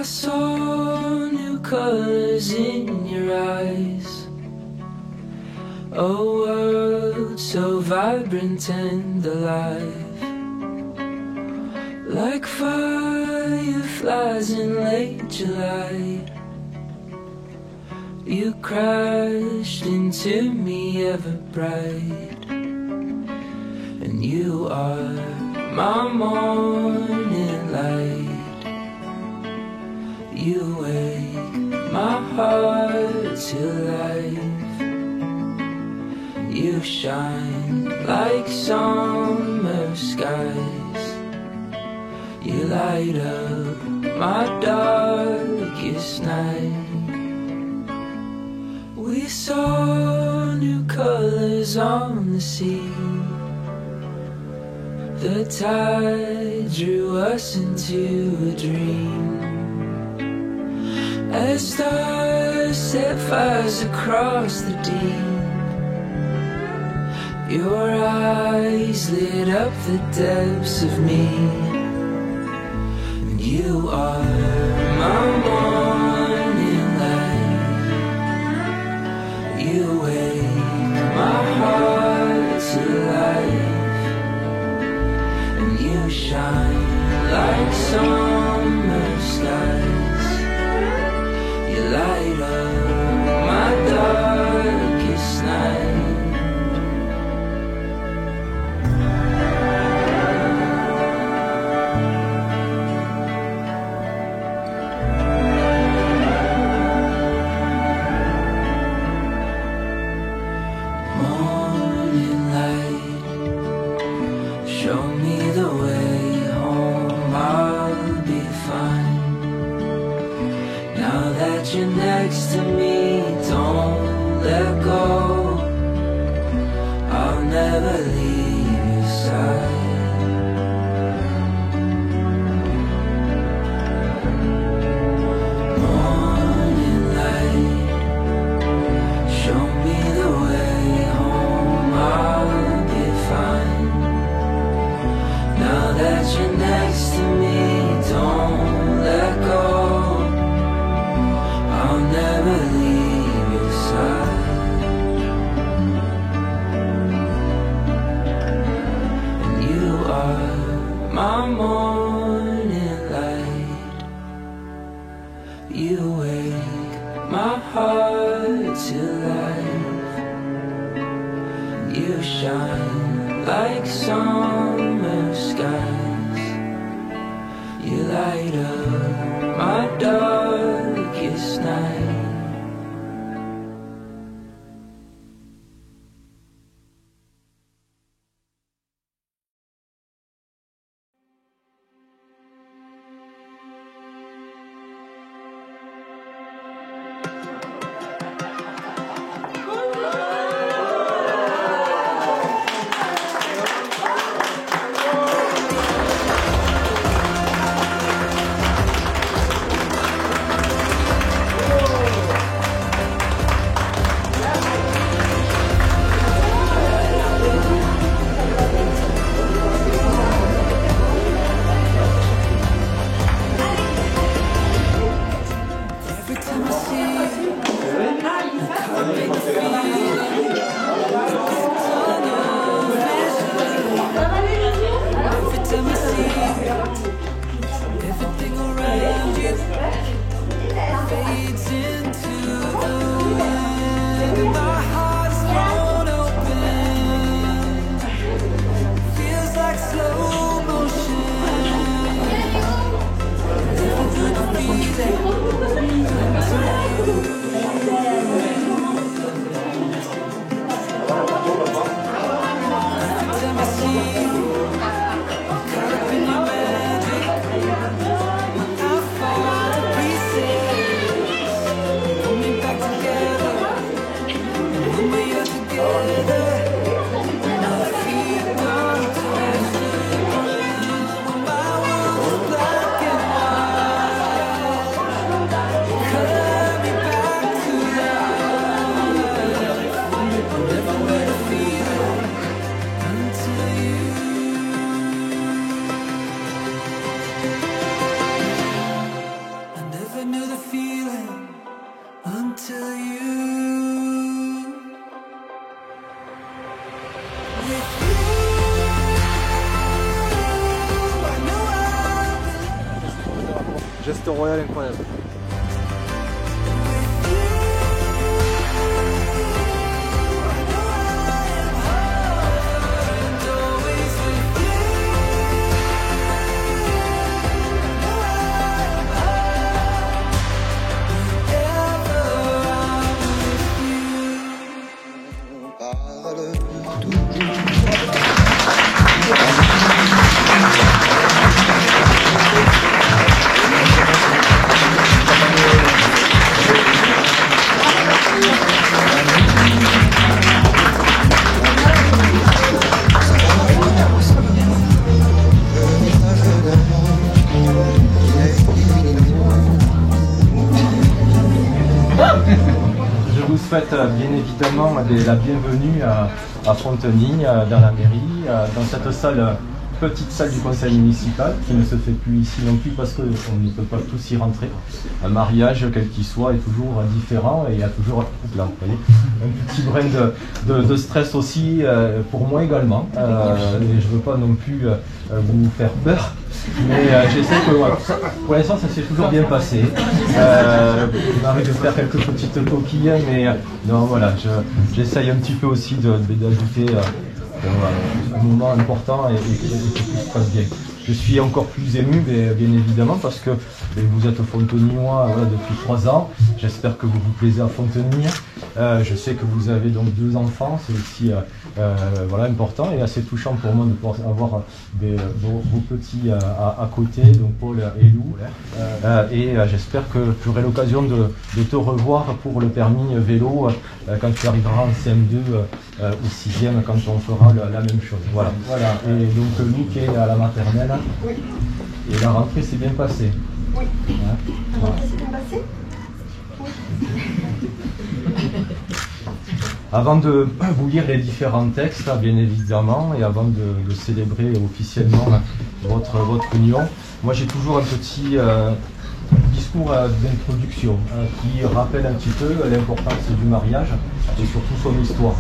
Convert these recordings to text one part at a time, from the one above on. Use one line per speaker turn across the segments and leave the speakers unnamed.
saw new colors in your eyes, a world so vibrant and alive, like fireflies in late July. You crashed into me ever bright, and you are my morning light. You wake my heart to life. You shine like summer skies. You light up my darkest night. We saw new colors on the sea. The tide drew us into a dream. As stars set fires across the deep, your eyes lit up the depths of me. And you are my morning light. You wake my heart to life, and you shine like summer skies. You light up my darkest night. Morning light, show me the way home. I'll be fine. Now that you're next to me, don't let go. I'll never leave your side. Morning light, show me the way home. I'll be fine. Now that you're next to me, don't let go. I'll never leave your side. And you are my morning light. You wake my heart to life. You shine like summer skies. You light up my darkest night.
visite royale incroyable.
Je vous souhaite bien évidemment la bienvenue à Fontenay, dans la mairie, dans cette salle, petite salle du conseil municipal qui ne se fait plus ici non plus parce qu'on ne peut pas tous y rentrer. Un mariage, quel qu'il soit, est toujours différent et il y a toujours là, vous voyez, un petit brin de stress aussi pour moi également. Et je ne veux pas non plus vous faire peur. Mais j'essaie que, voilà, pour l'instant, ça s'est toujours bien passé. On arrive de faire quelques petites coquilles, mais non, voilà, j'essaye un petit peu aussi d'ajouter un moment important et que tout se passe bien. Je suis encore plus ému, bien évidemment, parce que vous êtes Fontenay-moi depuis 3 ans. J'espère que vous vous plaisez à Fontenay. Je sais que vous avez donc 2 enfants, c'est aussi voilà, important et assez touchant pour moi de pouvoir avoir vos petits à côté, donc Paul et Lou. Et j'espère que j'aurai l'occasion de te revoir pour le permis vélo quand tu arriveras en CM2 ou 6e, quand on fera la même chose. Voilà. Et donc Lou qui est à la maternelle.
Oui.
Et la rentrée s'est bien passée.
Oui.
Hein,
La rentrée s'est bien passée. Oui.
Avant de vous lire les différents textes, bien évidemment, et avant de célébrer officiellement votre union, moi j'ai toujours un petit discours d'introduction qui rappelle un petit peu l'importance du mariage et surtout son histoire.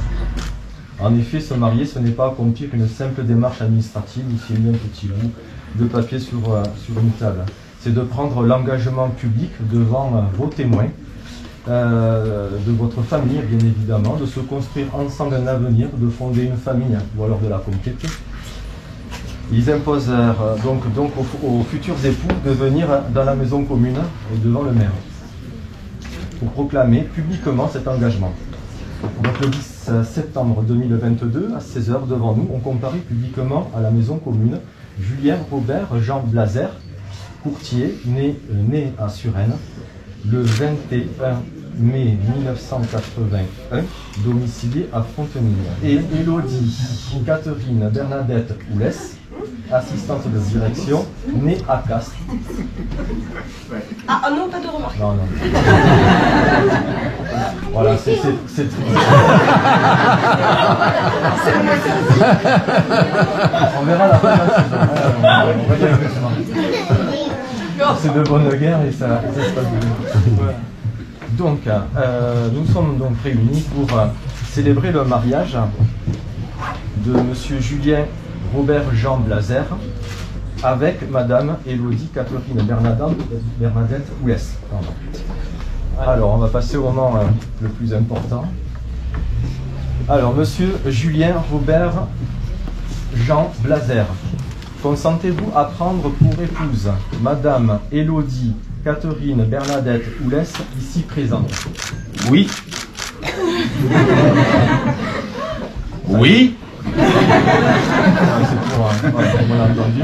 En effet, se marier, ce n'est pas accomplir une simple démarche administrative ou signer un petit bout de papier sur une table. C'est de prendre l'engagement public devant vos témoins, de votre famille, bien évidemment, de se construire ensemble un avenir, de fonder une famille ou alors de la compléter. Ils imposèrent donc aux futurs époux de venir dans la maison commune et devant le maire pour proclamer publiquement cet engagement. Donc le 10 septembre 2022, à 16h, devant nous, on comparait publiquement à la maison commune Julien Robert Jean Blazer, courtier, né à Suresnes, le 21 mai 1981, domicilié à Fontenay. Et Élodie Catherine Bernadette Oulès, assistante de direction, née à Castres.
Ah non, pas de remarque.
Non. Voilà, c'est triste. On verra la fin de la saison. On va dire c'est de bonne guerre et ça se passe bien. Donc, nous sommes donc réunis pour célébrer le mariage de Monsieur Julien Robert Jean Blazer avec Madame Élodie Catherine Bernadette Oulès. Alors, on va passer au moment le plus important. Alors, Monsieur Julien Robert Jean Blazer, consentez-vous à prendre pour épouse Madame Élodie Catherine Bernadette Oulès, ici présente? Oui. Oui. C'est pour on l'a entendu.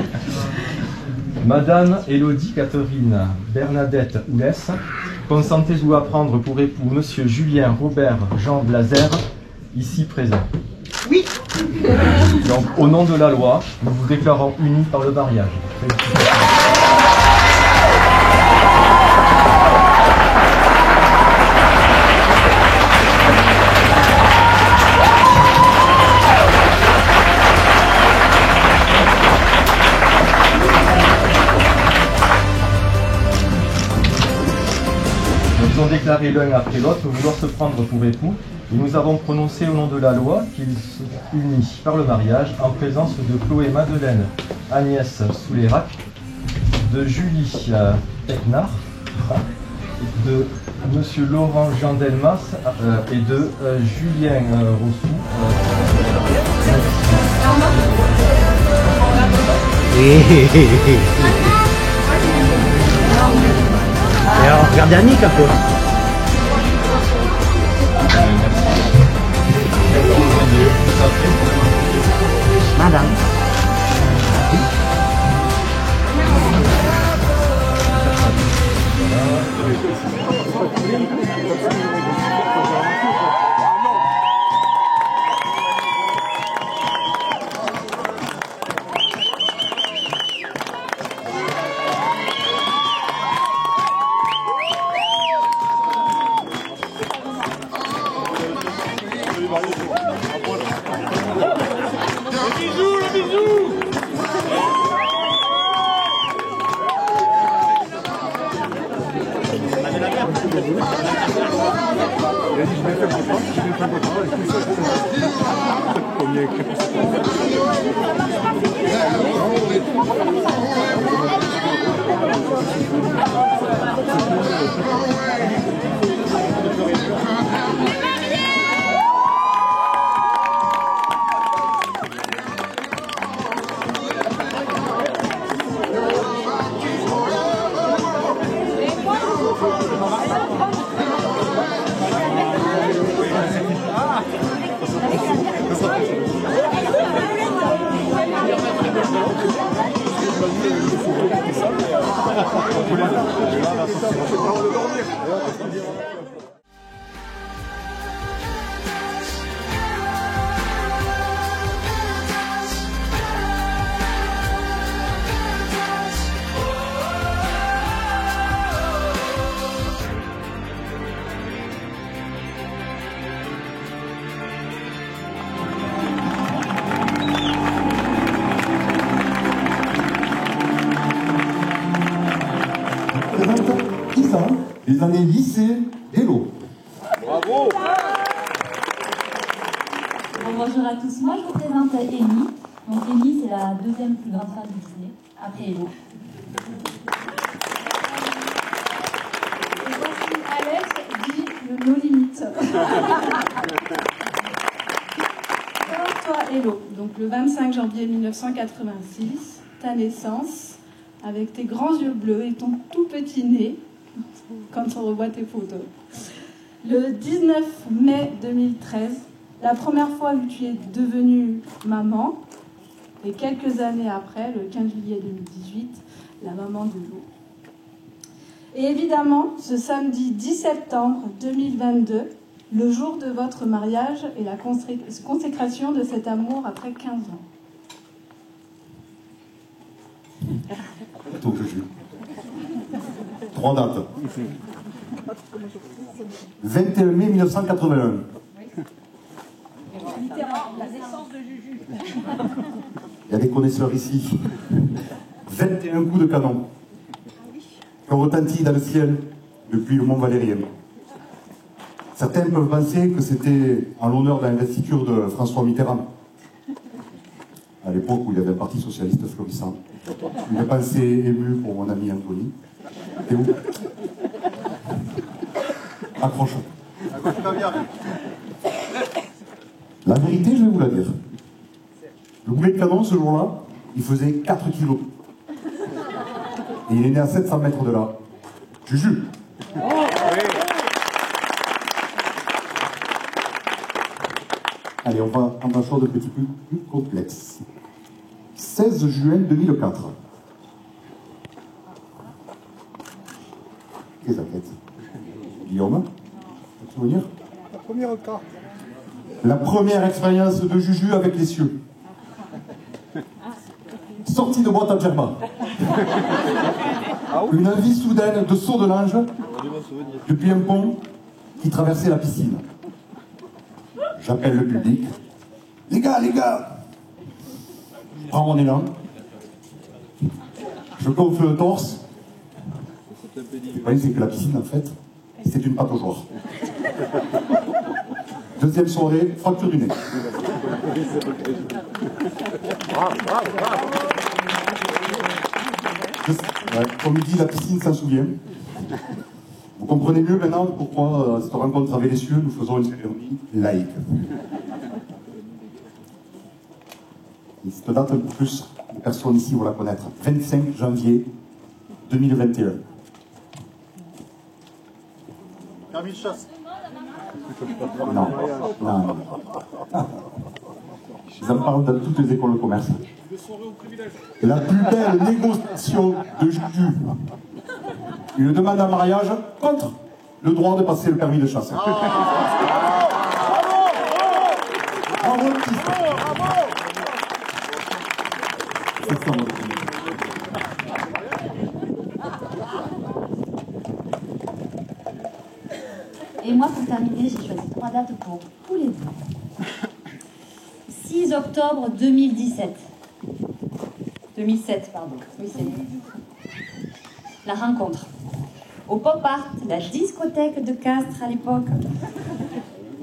Madame Élodie Catherine Bernadette Oulès, consentez-vous à prendre pour époux Monsieur Julien Robert Jean Blazer, ici présent?
Oui.
Donc, au nom de la loi, nous vous déclarons unis par le mariage. Nous avons déclaré l'un après l'autre vouloir se prendre pour époux. Et nous avons prononcé au nom de la loi qu'ils se unissent par le mariage en présence de Chloé Madeleine Agnès Soulérac, de Julie Etnard, de Monsieur Laurent Jean Delmas et de Julien Rossou.
Et alors, regardez Annick un peu. Madame.
Les années lycée d'Hello.
Bravo.
Bonjour à tous, moi je vous présente Amy. Donc Amy c'est la deuxième plus grande fan de Disney, après Hello. Et voici Alex dit le No Limit. Alors toi Hello, donc le 25 janvier 1986, ta naissance, avec tes grands yeux bleus et ton tout petit nez, quand on revoit tes photos. Le 19 mai 2013, la première fois où tu es devenue maman, et quelques années après, le 15 juillet 2018, la maman de Lou. Et évidemment, ce samedi 10 septembre 2022, le jour de votre mariage et la consécration de cet amour après 15 ans.
Donc, je suis. 3 dates. 21 mai 1981.
La naissance de Juju.
Il y a des connaisseurs ici. 21 coups de canon qui ont retenti dans le ciel depuis le Mont Valérien. Certains peuvent penser que c'était en l'honneur de l'investiture de François Mitterrand, à l'époque où il y avait un parti socialiste florissant. Une pensée émue pour mon ami Anthony. T'es où? Accroche. La vérité, je vais vous la dire. Le boulet de canon, ce jour-là, il faisait 4 kilos. Et il est né à 700 mètres de là. Juju. Allez, on va en un chose de petit peu plus complexe. 16 juin 2004. Qu'est-ce que ça fait? Guillaume, tu te souvenir?
La première cas.
La première expérience de Juju avec les cieux. Sortie de boîte à germain. Une envie soudaine de saut de l'ange depuis un pont qui traversait la piscine. J'appelle le public. Les gars, je prends mon élan. Je gonfle le torse. Je pensais que la piscine, en fait, c'est une pataugeoire. Deuxième soirée, fracture du nez. Comme il dit, la piscine s'en souvient. Vous comprenez mieux maintenant pourquoi, cette rencontre avec les cieux, nous faisons une cérémonie laïque. Et cette date, un peu plus, les personnes ici vont la connaître. 25 janvier 2021.
Permis de chasse.
Non. Ils en parlent dans toutes les écoles de commerce. La plus belle négociation de Juju. Une demande en mariage contre le droit de passer le permis de chasse. Bravo, le fils. C'est ça, mon fils.
Et moi, pour terminer, j'ai choisi 3 dates pour tous les deux. 6 octobre 2017. 2007, pardon. Oui, c'est la rencontre. Au Pop Art, la discothèque de Castres à l'époque.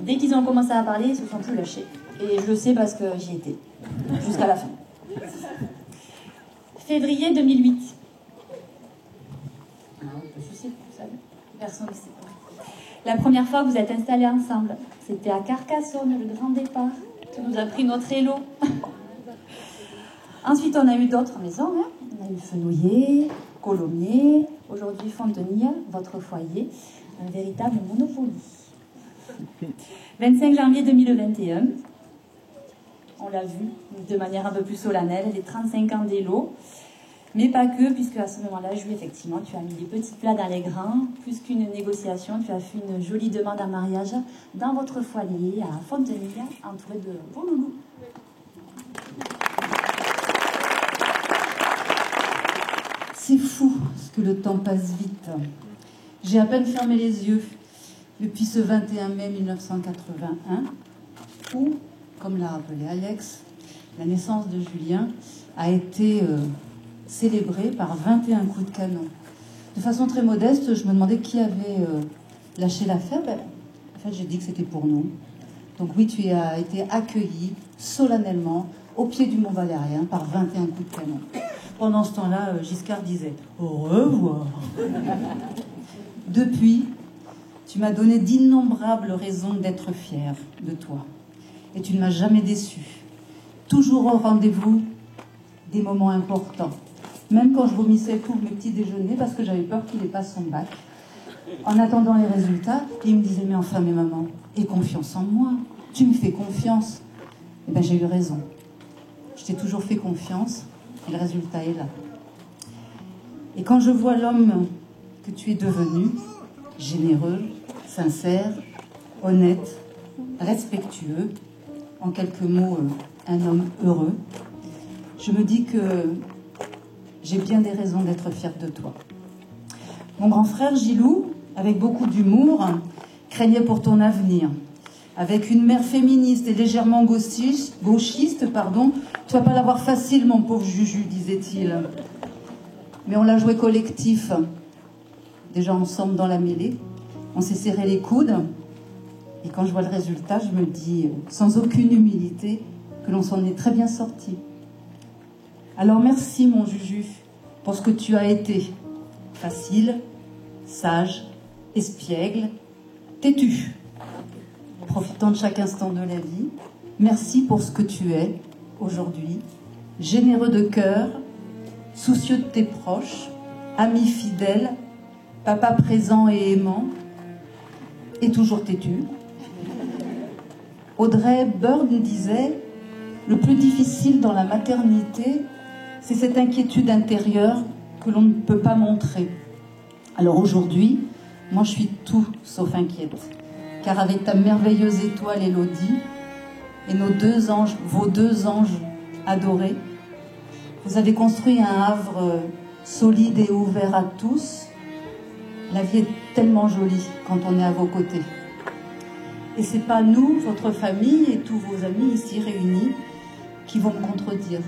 Dès qu'ils ont commencé à parler, ils se sont plus lâchés. Et je le sais parce que j'y étais. Jusqu'à la fin. Février 2008. Ah, on peut sucer, vous savez. Personne ne sait. La première fois que vous êtes installés ensemble, c'était à Carcassonne, le grand départ. Tu nous as pris notre élo. Ensuite, on a eu d'autres maisons. Hein. On a eu Fenouillet, Colomiers, aujourd'hui Fontenille, votre foyer, un véritable monopoly. 25 janvier 2021, on l'a vu de manière un peu plus solennelle, les 35 ans d'élo. Mais pas que, puisque à ce moment-là, Julie, effectivement, tu as mis des petits plats dans les grands. Plus qu'une négociation, tu as fait une jolie demande en mariage dans votre foyer à Fontenille, entouré de beaux loulous.
C'est fou ce que le temps passe vite. J'ai à peine fermé les yeux depuis ce 21 mai 1981, où, comme l'a rappelé Alex, la naissance de Julien a été célébrée par 21 coups de canon. De façon très modeste, je me demandais qui avait lâché l'affaire. En fait, j'ai dit que c'était pour nous. Donc oui, tu as été accueilli solennellement au pied du Mont Valérien par 21 coups de canon. Pendant ce temps-là, Giscard disait « Au revoir ». Depuis, tu m'as donné d'innombrables raisons d'être fière de toi. Et tu ne m'as jamais déçu. Toujours au rendez-vous des moments importants. Même quand je vomissais pour mes petits déjeuners parce que j'avais peur qu'il ait pas son bac. En attendant les résultats, il me disait « Mais enfin, mais maman, aie confiance en moi. Tu me fais confiance. » Eh bien, j'ai eu raison. Je t'ai toujours fait confiance. Et le résultat est là. Et quand je vois l'homme que tu es devenu, généreux, sincère, honnête, respectueux, en quelques mots, un homme heureux, je me dis que j'ai bien des raisons d'être fière de toi. Mon grand frère Gilou, avec beaucoup d'humour, craignait pour ton avenir. Avec une mère féministe et légèrement gauchiste, tu vas pas l'avoir facile, mon pauvre Juju, disait-il. Mais on l'a joué collectif. Déjà ensemble dans la mêlée. On s'est serré les coudes. Et quand je vois le résultat, je me dis, sans aucune humilité, que l'on s'en est très bien sorti. Alors merci, mon Juju, pour ce que tu as été. Facile, sage, espiègle, têtu. Profitant de chaque instant de la vie. Merci pour ce que tu es aujourd'hui, généreux de cœur, soucieux de tes proches, ami fidèle, papa présent et aimant, et toujours têtu. Audrey Bird disait « Le plus difficile dans la maternité, c'est cette inquiétude intérieure que l'on ne peut pas montrer. » Alors aujourd'hui, moi je suis tout sauf inquiète. Car avec ta merveilleuse étoile Élodie et nos 2 anges, vos 2 anges adorés, vous avez construit un havre solide et ouvert à tous. La vie est tellement jolie quand on est à vos côtés. Et c'est pas nous, votre famille et tous vos amis ici réunis qui vont me contredire.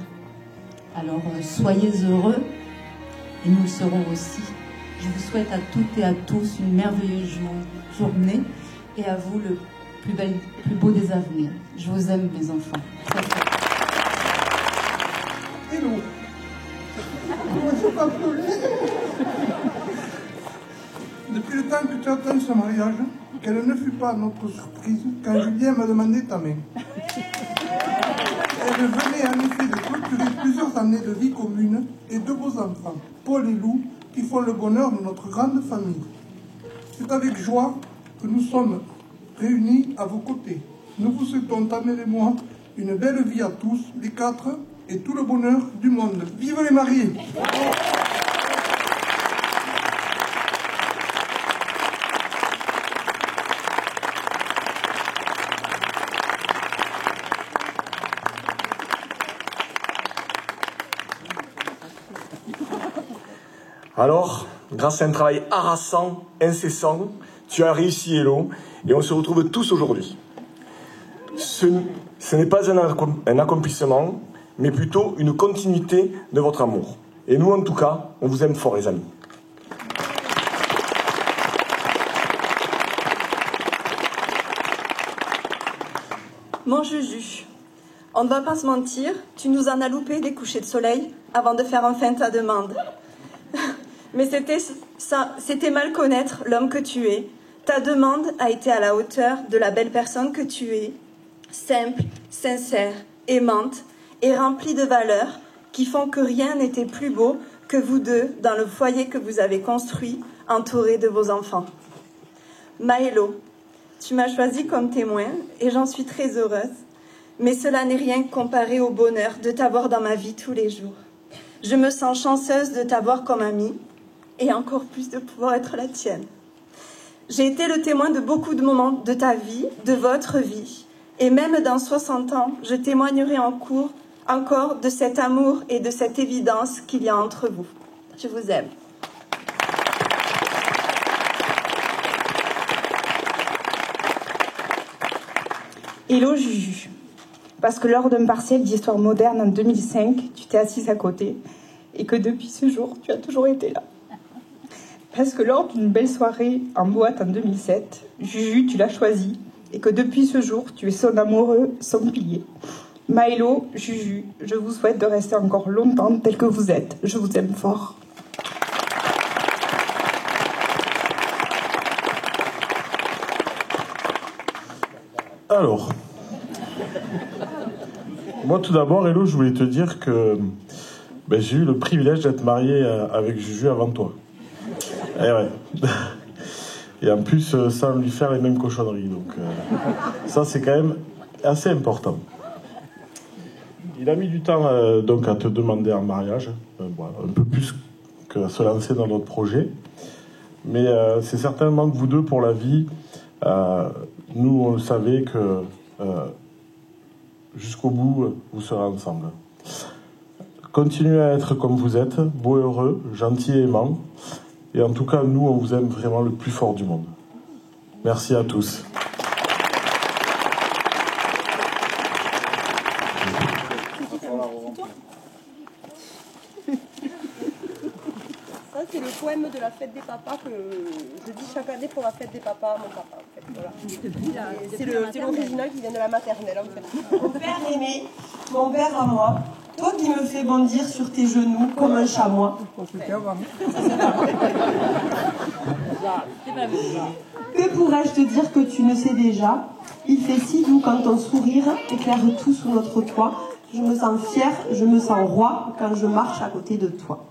Alors soyez heureux et nous le serons aussi. Je vous souhaite à toutes et à tous une merveilleuse journée. Et à vous le plus beau des avenirs. Je vous aime, mes enfants. Très, très.
Hello.
Depuis le temps que tu attends ce mariage, quelle ne fut pas notre surprise quand Julien m'a demandé ta main. Elle venait en effet de clôturer plusieurs années de vie commune et de beaux enfants, Paul et Lou, qui font le bonheur de notre grande famille. C'est avec joie que nous sommes réunis à vos côtés. Nous vous souhaitons, ta mère et moi, une belle vie à tous, les quatre, et tout le bonheur du monde. Vive les mariés!
Alors, grâce à un travail harassant, incessant, tu as réussi, Hello, et on se retrouve tous aujourd'hui. Ce n'est pas un accomplissement, mais plutôt une continuité de votre amour. Et nous, en tout cas, on vous aime fort, les amis.
Mon Juju, on ne va pas se mentir, tu nous en as loupé des couchers de soleil avant de faire enfin ta demande. Mais c'était mal connaître l'homme que tu es. Ta demande a été à la hauteur de la belle personne que tu es, simple, sincère, aimante et remplie de valeurs qui font que rien n'était plus beau que vous deux dans le foyer que vous avez construit, entouré de vos enfants. Maëlo, tu m'as choisi comme témoin et j'en suis très heureuse, mais cela n'est rien comparé au bonheur de t'avoir dans ma vie tous les jours. Je me sens chanceuse de t'avoir comme amie et encore plus de pouvoir être la tienne. J'ai été le témoin de beaucoup de moments de ta vie, de votre vie, et même dans 60 ans, je témoignerai encore de cet amour et de cette évidence qu'il y a entre vous. Je vous aime.
Hello Juju, parce que lors d'un partiel d'histoire moderne en 2005, tu t'es assise à côté et que depuis ce jour, tu as toujours été là. Parce que lors d'une belle soirée en boîte en 2007, Juju, tu l'as choisi et que depuis ce jour, tu es son amoureux, son pilier. Maëlo, Juju, je vous souhaite de rester encore longtemps tel que vous êtes. Je vous aime fort.
Alors, moi tout d'abord, Hello, je voulais te dire que j'ai eu le privilège d'être marié avec Juju avant toi. Et ouais. Et en plus, sans lui faire les mêmes cochonneries. Donc, ça, c'est quand même assez important. Il a mis du temps donc à te demander en mariage, un peu plus qu'à se lancer dans notre projet. Mais c'est certainement que vous deux, pour la vie, nous, on le savait que jusqu'au bout, vous serez ensemble. Continuez à être comme vous êtes, beau et heureux, gentil et aimant. Et en tout cas, nous, on vous aime vraiment le plus fort du monde. Merci à tous.
Ça, c'est le poème de la fête des papas que je dis chaque année pour la fête des papas à mon papa. En fait. Voilà. C'est l'original qui vient de la maternelle. En fait.
Mon père aimé, mon père à moi, toi qui me fais bondir sur tes genoux comme un chamois. Que pourrais-je te dire que tu ne sais déjà? Il fait si doux quand ton sourire éclaire tout sous notre toit. Je me sens fière, je me sens roi quand je marche à côté de toi.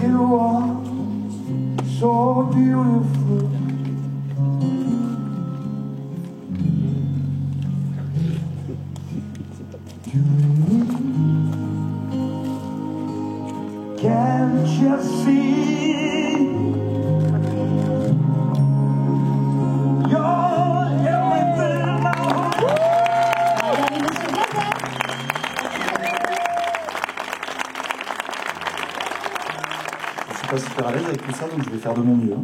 You are so beautiful. Can't you see? You're everything I want.
Je sais pas si
super à l'aise avec tout ça, donc je vais faire de mon mieux.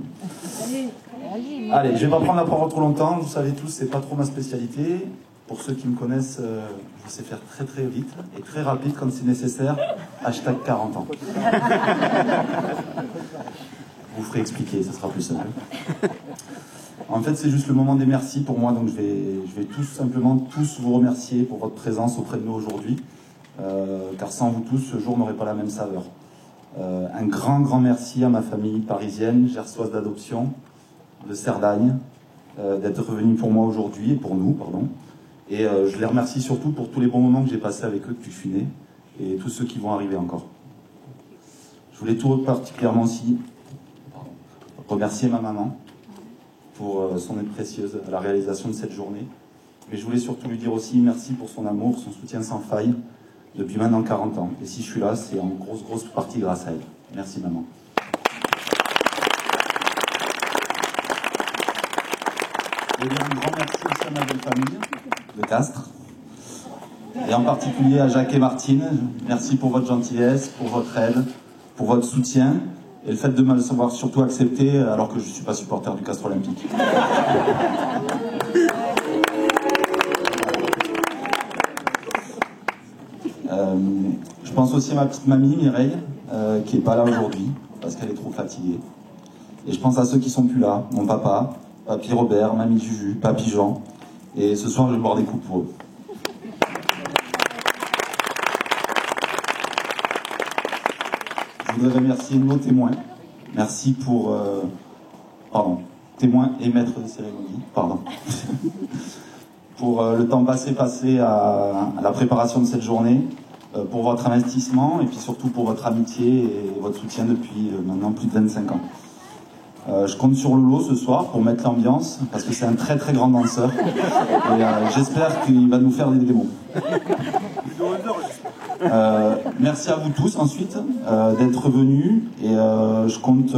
Allez, je vais pas prendre la parole trop longtemps. Vous savez tous, c'est pas trop ma spécialité. Pour ceux qui me connaissent, je sais faire très très vite et très rapide quand c'est nécessaire. Hashtag 40 ans. Vous ferez expliquer, ça sera plus simple. En fait, c'est juste le moment des merci pour moi, donc je vais tout simplement tous vous remercier pour votre présence auprès de nous aujourd'hui, car sans vous tous, ce jour n'aurait pas la même saveur. Un grand merci à ma famille parisienne, gersoise d'adoption, de Cerdagne, d'être venus pour moi aujourd'hui, et pour nous, pardon. Et je les remercie surtout pour tous les bons moments que j'ai passés avec eux depuis que je suis né, et tous ceux qui vont arriver encore. Je voulais tout particulièrement aussi remercier ma maman pour son aide précieuse à la réalisation de cette journée. Mais je voulais surtout lui dire aussi merci pour son amour, son soutien sans faille, depuis maintenant 40 ans. Et si je suis là, c'est en grosse partie grâce à elle. Merci maman. Je veux dire un grand merci aussi à ma belle famille de Castres, et en particulier à Jacques et Martine. Merci pour votre gentillesse, pour votre aide, pour votre soutien, et le fait de me savoir surtout accepté alors que je ne suis pas supporter du Castres Olympique. Je pense aussi à ma petite mamie Mireille, qui n'est pas là aujourd'hui parce qu'elle est trop fatiguée. Et je pense à ceux qui sont plus là, mon papa, papy Robert, mamie Juju, papy Jean. Et ce soir, je vais boire des coups pour eux. Je voudrais remercier nos témoins. Merci pour... témoins et maîtres de cérémonie, pour le temps passé à la préparation de cette journée, pour votre investissement et puis surtout pour votre amitié et votre soutien depuis maintenant plus de 25 ans. Je compte sur Lolo ce soir pour mettre l'ambiance, parce que c'est un très grand danseur. Et j'espère qu'il va nous faire des démos. Merci à vous tous ensuite d'être venus. Et je compte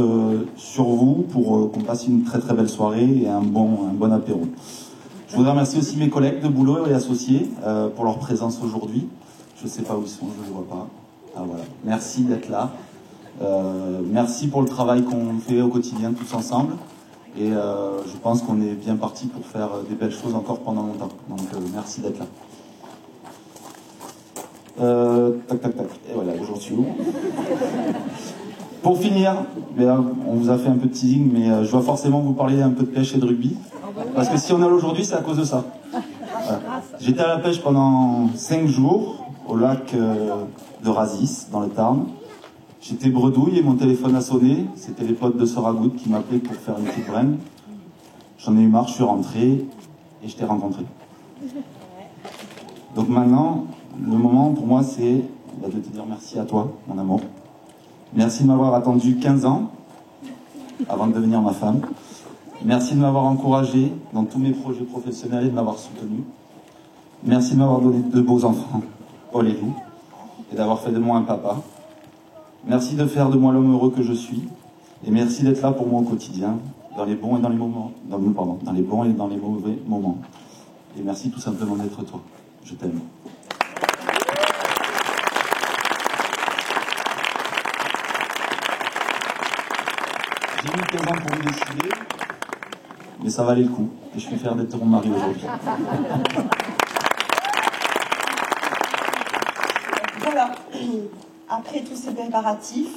sur vous pour qu'on passe une très belle soirée et un bon apéro. Je voudrais remercier aussi mes collègues de boulot et associés pour leur présence aujourd'hui. Je ne sais pas où ils sont, je ne les vois pas. Ah, voilà. Merci d'être là. Merci pour le travail qu'on fait au quotidien tous ensemble, et je pense qu'on est bien parti pour faire des belles choses encore pendant longtemps, donc merci d'être là. Et voilà, j'en suis où? Pour finir, on vous a fait un peu de teasing, mais je dois forcément vous parler un peu de pêche et de rugby, parce que si on est là aujourd'hui, c'est à cause de ça. J'étais à la pêche pendant 5 jours au lac de Razis, dans le Tarn. J'étais bredouille et mon téléphone a sonné. C'était les potes de Soragout qui m'appelaient pour faire une petite brème. J'en ai eu marre, je suis rentré et je t'ai rencontré. Donc maintenant, le moment pour moi, c'est de te dire merci à toi, mon amour. Merci de m'avoir attendu 15 ans avant de devenir ma femme. Merci de m'avoir encouragé dans tous mes projets professionnels et de m'avoir soutenu. Merci de m'avoir donné 2 beaux enfants, Paul et Lou, et d'avoir fait de moi un papa. Merci de faire de moi l'homme heureux que je suis, et merci d'être là pour moi au quotidien, dans les bons et dans les dans les bons et dans les mauvais moments. Et merci tout simplement d'être toi. Je t'aime. J'ai mis 15 ans pour me décider, mais ça valait le coup, et je suis fier d'être ton mari aujourd'hui.
Voilà. Après tous ces préparatifs,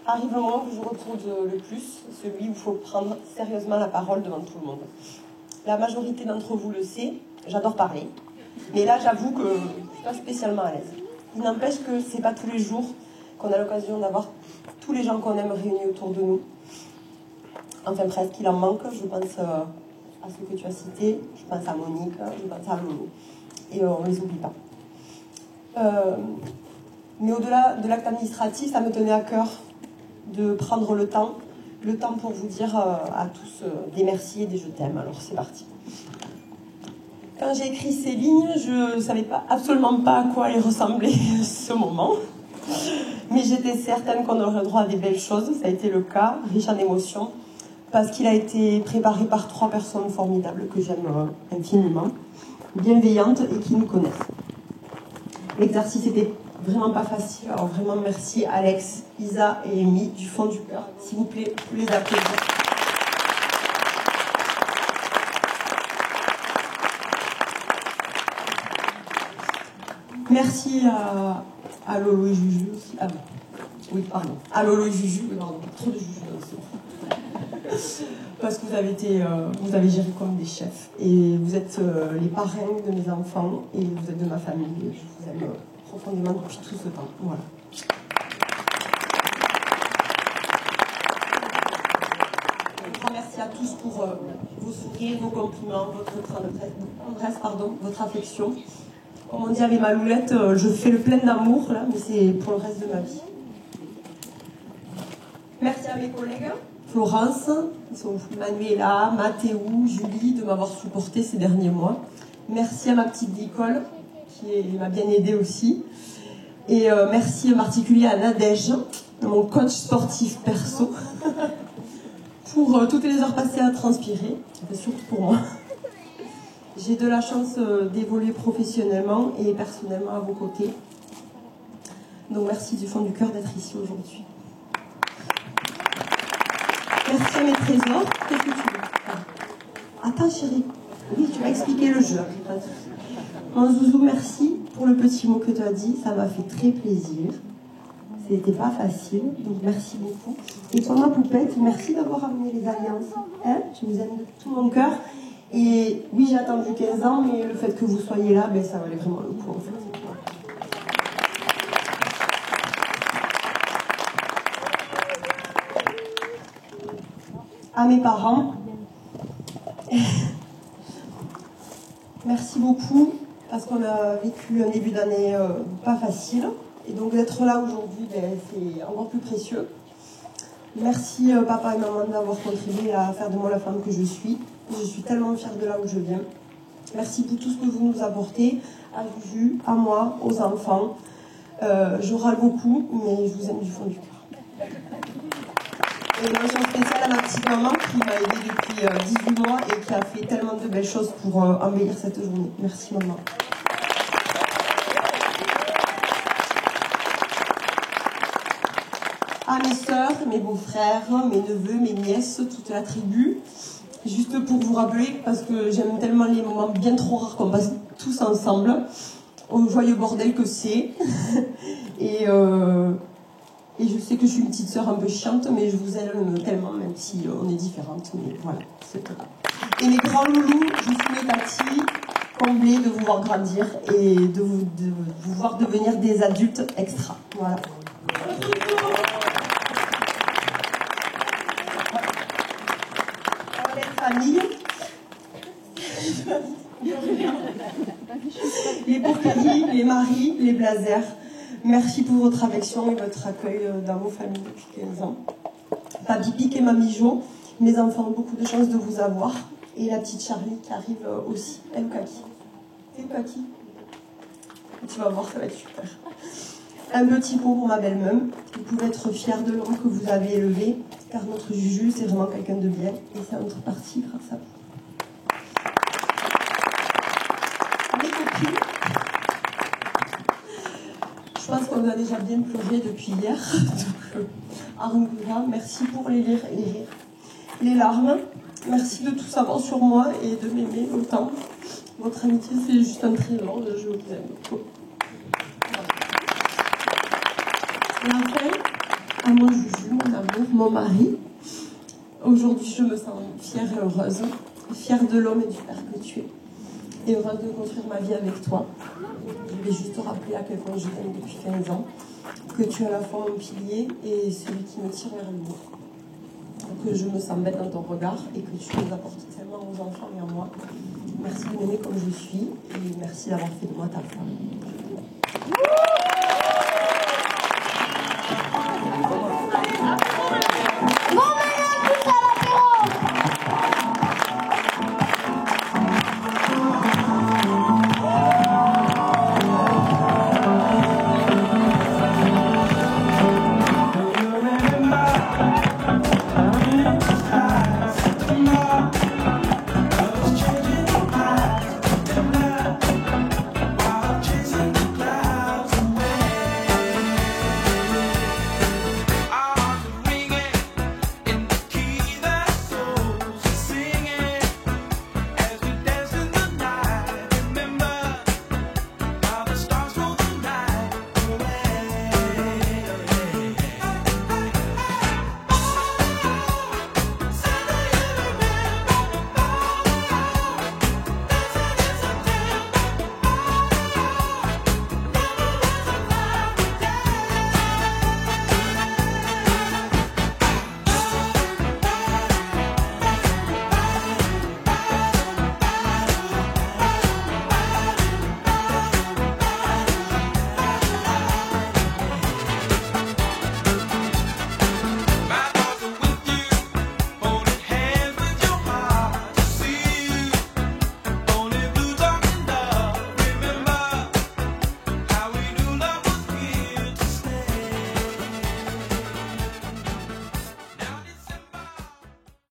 arrive le moment que je retrouve le plus, celui où il faut prendre sérieusement la parole devant tout le monde. La majorité d'entre vous le sait, j'adore parler, mais là j'avoue que je ne suis pas spécialement à l'aise. Il n'empêche que ce n'est pas tous les jours qu'on a l'occasion d'avoir tous les gens qu'on aime réunis autour de nous. Enfin presque, il en manque, je pense à ceux que tu as cités, je pense à Monique, je pense à Lolo, et on ne les oublie pas. Mais au-delà de l'acte administratif, ça me tenait à cœur de prendre le temps pour vous dire à tous des merci et des je t'aime. Alors c'est parti. Quand j'ai écrit ces lignes, je ne savais absolument pas à quoi allait ressembler ce moment. Mais j'étais certaine qu'on aurait droit à des belles choses. Ça a été le cas, riche en émotions, parce qu'il a été préparé par 3 personnes formidables que j'aime infiniment, bienveillantes et qui nous connaissent. L'exercice était vraiment pas facile. Alors vraiment merci Alex, Isa et Amy du fond du cœur. S'il vous plaît, vous les applaudissez. Merci à Lolo et Juju aussi. Ah bon. Oui, pardon. À Lolo et Juju, pardon. Trop de Juju dans ce parce que vous avez géré comme des chefs. Et vous êtes les parrains de mes enfants et vous êtes de ma famille. Et je vous aime profondément depuis tout ce temps. Voilà. Un grand merci à tous pour vos sourires, vos compliments, votre tendresse, votre affection. Comme on dit avec ma loulette, je fais le plein d'amour, là, mais c'est pour le reste de ma vie. Merci à mes collègues, Florence, Manuela, Mathéo, Julie, de m'avoir supporté ces derniers mois. Merci à ma petite Nicole, qui m'a bien aidée aussi. Et merci en particulier à Nadège, mon coach sportif perso, pour toutes les heures passées à transpirer, surtout pour moi. J'ai de la chance d'évoluer professionnellement et personnellement à vos côtés. Donc merci du fond du cœur d'être ici aujourd'hui. Merci à mes trésors. Qu'est-ce que tu veux? Attends chérie. Oui, tu vas expliquer le jeu. Mon zouzou, merci pour le petit mot que tu as dit. Ça m'a fait très plaisir. C'était pas facile, donc merci beaucoup. Et pour ma poupette, merci d'avoir amené les alliances. Hein, tu nous aimes de tout mon cœur. Et oui, j'ai attendu 15 ans, mais le fait que vous soyez là, ben, ça valait vraiment le coup en fait. À mes parents, merci beaucoup parce qu'on a vécu un début d'année pas facile. Et donc d'être là aujourd'hui, ben, c'est encore plus précieux. Merci papa et maman d'avoir contribué à faire de moi la femme que je suis. Je suis tellement fière de là où je viens. Merci pour tout ce que vous nous apportez, à Juju, à moi, aux enfants. Je râle beaucoup, mais je vous aime du fond du cœur. Et une mention spéciale à ma petite maman qui m'a aidée depuis 18 mois et qui a fait tellement de belles choses pour embellir cette journée. Merci maman. À mes sœurs, mes beaux-frères, mes neveux, mes nièces, toute la tribu. Juste pour vous rappeler, parce que j'aime tellement les moments bien trop rares qu'on passe tous ensemble, au joyeux bordel que c'est. Et je sais que je suis une petite sœur un peu chiante, mais je vous aime tellement, même si on est différentes. Mais voilà, c'est tout. Et les grands loulous, je suis mes tatis, comblée de vous voir grandir et de vous voir devenir des adultes extra. Voilà. Famille, les porqueries, les maris, les blazers, merci pour votre affection et votre accueil dans vos familles depuis 15 ans. Papy Pic et Mamie Jo, mes enfants ont beaucoup de chance de vous avoir. Et la petite Charlie qui arrive aussi. Elle ou Kaki? C'est Kaki? Tu vas voir, ça va être super. Un petit pot pour ma belle-mum. Vous pouvez être fiers de l'homme que vous avez élevé, car notre Juju, c'est vraiment quelqu'un de bien, et c'est notre partie grâce à vous. Mes copines, je pense qu'on a déjà bien pleuré depuis hier, donc Arungura, merci pour les rires et les rires. Les larmes, merci de tout savoir sur moi et de m'aimer autant. Votre amitié, c'est juste un trésor, je vous aime. Et enfin, à mon Juju, mon amour, mon mari, aujourd'hui je me sens fière et heureuse, fière de l'homme et du père que tu es, et heureuse de construire ma vie avec toi. Je vais juste te rappeler à quel point je t'aime depuis 15 ans, que tu es à la fois mon pilier et celui qui me tire vers le haut. Que je me sens bête dans ton regard et que tu nous apportes tellement aux enfants et à moi. Merci de m'aimer comme je suis et merci d'avoir fait de moi ta femme.